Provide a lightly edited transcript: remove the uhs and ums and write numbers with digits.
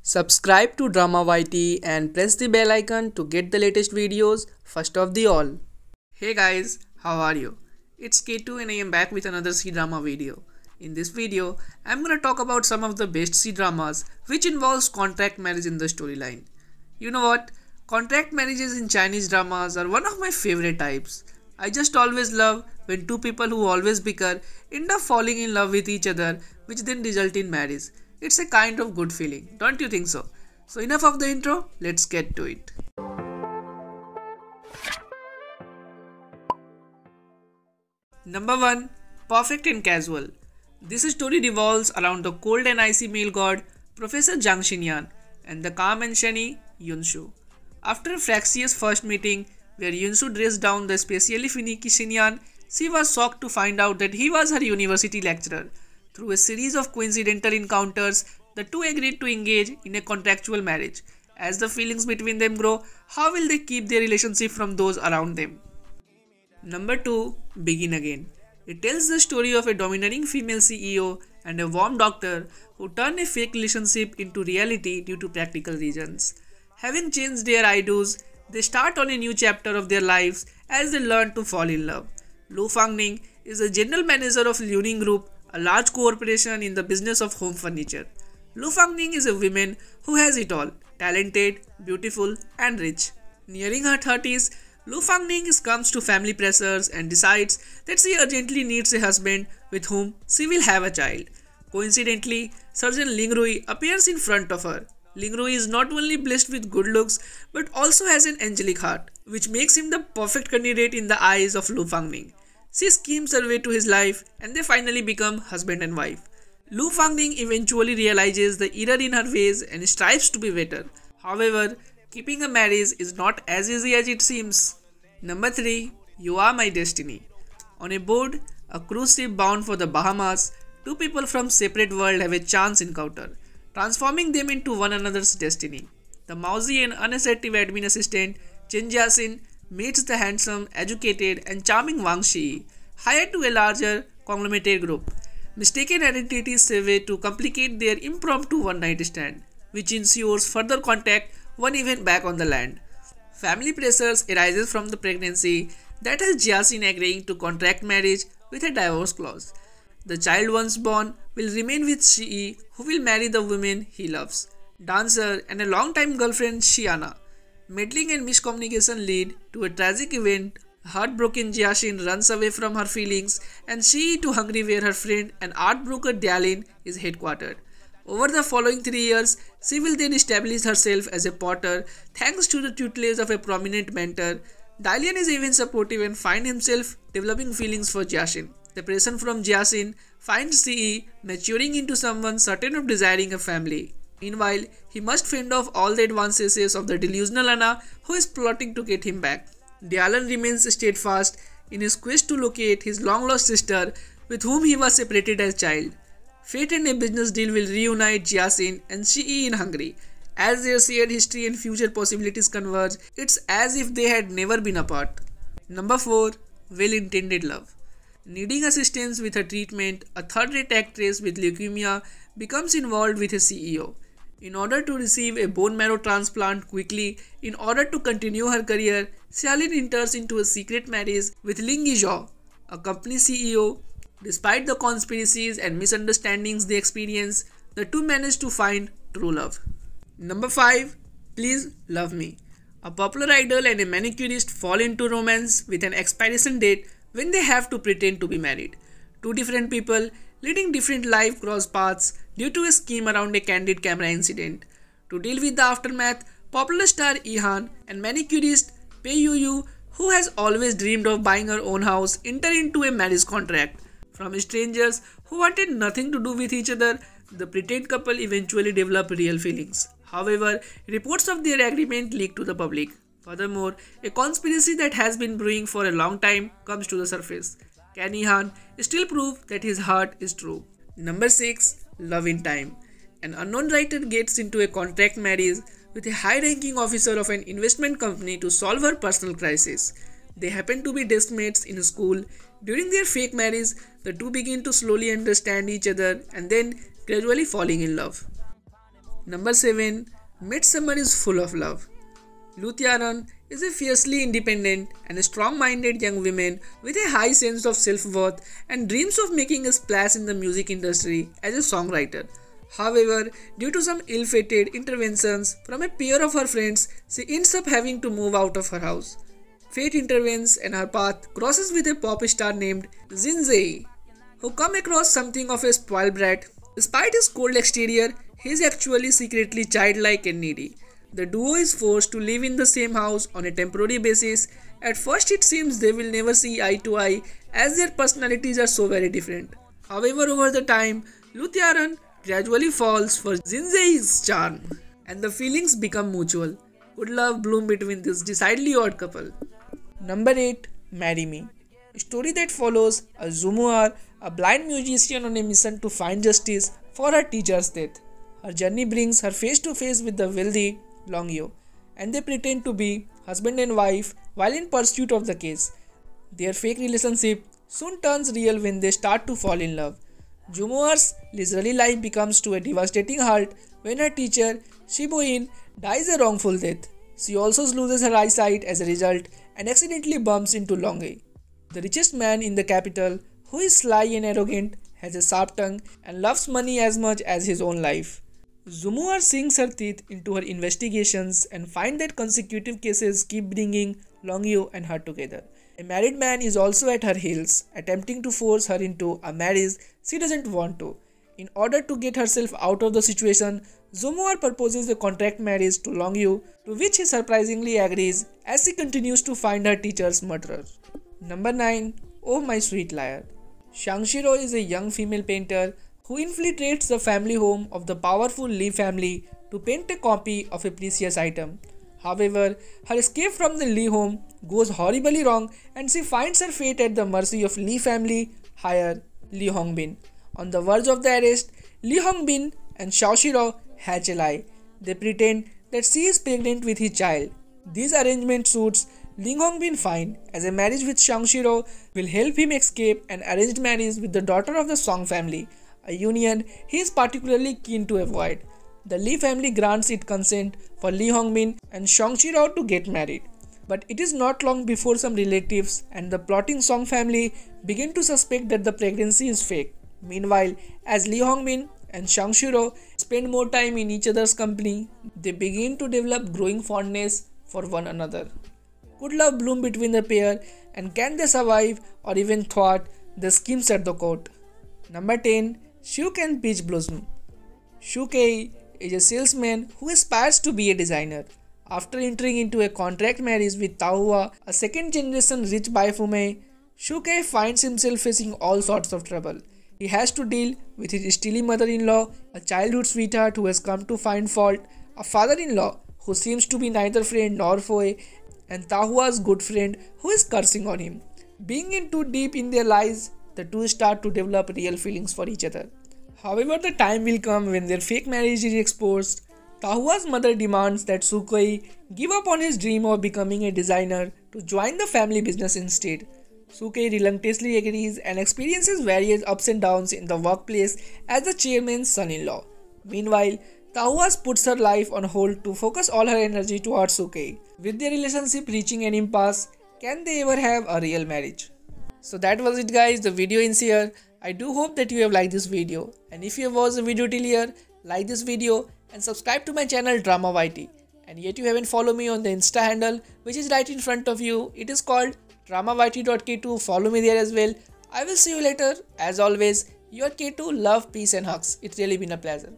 Subscribe to Drama YT and press the bell icon to get the latest videos first of the all. Hey guys, how are you? It's K2 and I am back with another C-drama video. In this video, I'm gonna talk about some of the best C-dramas which involves contract marriage in the storyline. You know what? Contract marriages in Chinese dramas are one of my favorite types. I just always love when two people who always bicker end up falling in love with each other, which then result in marriage. It's a kind of good feeling, don't you think so? So enough of the intro, let's get to it. Number 1. Perfect and Casual. This story revolves around the cold and icy male god Professor Zhang Xinyan and the calm and shiny Yunshu. After a fractious first meeting where Yunshu dressed down the especially finicky Xinyan, she was shocked to find out that he was her university lecturer. Through a series of coincidental encounters, the two agreed to engage in a contractual marriage. As the feelings between them grow, how will they keep their relationship from those around them? Number 2. Begin Again. It tells the story of a domineering female CEO and a warm doctor who turn a fake relationship into reality due to practical reasons. Having changed their I-do's, they start on a new chapter of their lives as they learn to fall in love. Lu Fangning is the general manager of Liuning Group, a large corporation in the business of home furniture. Lu Fangning is a woman who has it all, talented, beautiful and rich. Nearing her 30s, Lu Fangning succumbs to family pressures and decides that she urgently needs a husband with whom she will have a child. Coincidentally, Surgeon Ling Rui appears in front of her. Ling Rui is not only blessed with good looks but also has an angelic heart, which makes him the perfect candidate in the eyes of Lu Fangning. She schemes her way to his life and they finally become husband and wife. Lu Fangning eventually realizes the error in her ways and strives to be better. However, keeping a marriage is not as easy as it seems. Number 3. You Are My Destiny. On a board, a cruise ship bound for the Bahamas, two people from separate worlds have a chance encounter, transforming them into one another's destiny. The mousy and unassertive admin assistant Chen Jiaxin meets the handsome, educated and charming Wang Shi, hired to a larger conglomerate group. Mistaken identities serve to complicate their impromptu one-night stand, which ensures further contact one event back on the land. Family pressures arises from the pregnancy that has Jiaxin agreeing to contract marriage with a divorce clause. The child once born will remain with Shi, who will marry the woman he loves, dancer and a long-time girlfriend Xiana. Meddling and miscommunication lead to a tragic event. Heartbroken Jiaxin runs away from her feelings and Shi to Hungary where her friend and art broker Dialin is headquartered. Over the following 3 years, she will then establish herself as a potter thanks to the tutelage of a prominent mentor. Dialin is even supportive and finds himself developing feelings for Jiaxin. The pressure from Jiaxin finds Shi maturing into someone certain of desiring a family. Meanwhile, he must fend off all the advances of the delusional Anna who is plotting to get him back. Dialin remains steadfast in his quest to locate his long-lost sister with whom he was separated as a child. Fate and a business deal will reunite Jiaxin and Shi in Hungary. As their shared history and future possibilities converge, it's as if they had never been apart. Number 4. Well-Intended Love. Needing assistance with her treatment, a third-rate actress with leukemia becomes involved with a CEO. In order to receive a bone marrow transplant quickly, in order to continue her career, Xiaolin enters into a secret marriage with Ling Yizhou, a company CEO. Despite the conspiracies and misunderstandings they experience, the two manage to find true love. Number 5. Please Love Me. A popular idol and a manicurist fall into romance with an expiration date when they have to pretend to be married. Two different people leading different life cross paths due to a scheme around a candid camera incident. To deal with the aftermath, popular star Ihan and manicurist Pei Yuyu, who has always dreamed of buying her own house, enter into a marriage contract. From strangers who wanted nothing to do with each other, the pretend couple eventually develop real feelings. However, reports of their agreement leak to the public. Furthermore, a conspiracy that has been brewing for a long time comes to the surface. Can Ihan still prove that his heart is true? Number 6. Love in Time. An unknown writer gets into a contract marriage with a high-ranking officer of an investment company to solve her personal crisis. They happen to be deskmates in school. During their fake marriage, the two begin to slowly understand each other and then gradually falling in love. Number 7. Midsummer is full of love. Lutyaran is a fiercely independent and strong-minded young woman with a high sense of self-worth and dreams of making a splash in the music industry as a songwriter. However, due to some ill-fated interventions from a pair of her friends, she ends up having to move out of her house. Fate intervenes and her path crosses with a pop star named Zinzei, who come across something of a spoiled brat. Despite his cold exterior, he is actually secretly childlike and needy. The duo is forced to live in the same house on a temporary basis. At first it seems they will never see eye to eye as their personalities are so very different. However, over the time, Lutyaran gradually falls for Zinzei's charm and the feelings become mutual. Good love bloom between this decidedly odd couple. Number 8. Marry Me. A story that follows a Zumuar, a blind musician on a mission to find justice for her teacher's death. Her journey brings her face to face with the wealthy Longyo, and they pretend to be husband and wife while in pursuit of the case. Their fake relationship soon turns real when they start to fall in love. Jumuar's leisurely life becomes to a devastating halt when her teacher, Shibuin, dies a wrongful death. She also loses her eyesight as a result and accidentally bumps into Longye, the richest man in the capital, who is sly and arrogant, has a sharp tongue, and loves money as much as his own life. Zumuar sinks her teeth into her investigations and finds that consecutive cases keep bringing Longyu and her together. A married man is also at her heels, attempting to force her into a marriage she doesn't want to. In order to get herself out of the situation, Zumuar proposes a contract marriage to Longyu, to which he surprisingly agrees as she continues to find her teacher's murderer. Number 9. Oh My Sweet Liar. Shangshiro is a young female painter who infiltrates the family home of the powerful Li family to paint a copy of a precious item. However, her escape from the Li home goes horribly wrong and she finds her fate at the mercy of Li family heir Li Hongbin. On the verge of the arrest, Li Hongbin and Shangshiro hatch a lie. They pretend that she is pregnant with his child. This arrangement suits Li Hongbin fine, as a marriage with Shangshiro will help him escape an arranged marriage with the daughter of the Song family, a union he is particularly keen to avoid. The Li family grants it consent for Li Hongbin and Shangshiro to get married. But it is not long before some relatives and the plotting Song family begin to suspect that the pregnancy is fake. Meanwhile, as Li Hongbin and Shangshiro spend more time in each other's company, they begin to develop growing fondness for one another. Could love bloom between the pair, and can they survive or even thwart the schemes at the court? Number 10. Shuk and Peach Blossom. Shukei is a salesman who aspires to be a designer. After entering into a contract marriage with Tahua, a second-generation rich Baifume, Shukei finds himself facing all sorts of trouble. He has to deal with his steely mother-in-law, a childhood sweetheart who has come to find fault, a father-in-law who seems to be neither friend nor foe, and Tahua's good friend who is cursing on him. Being in too deep in their lives, the two start to develop real feelings for each other. However, the time will come when their fake marriage is exposed. Tahua's mother demands that Sukei give up on his dream of becoming a designer to join the family business instead. Sukei reluctantly agrees and experiences various ups and downs in the workplace as the chairman's son-in-law. Meanwhile, Tahua puts her life on hold to focus all her energy towards Sukei. With their relationship reaching an impasse, can they ever have a real marriage? So that was it guys, the video ends here. I do hope that you have liked this video, and if you have watched the video till here, like this video and subscribe to my channel Drama YT. And yet you haven't followed me on the Insta handle which is right in front of you. It is called DramaYT.K2. Follow me there as well. I will see you later. As always, your K2, love, peace and hugs. It's really been a pleasure.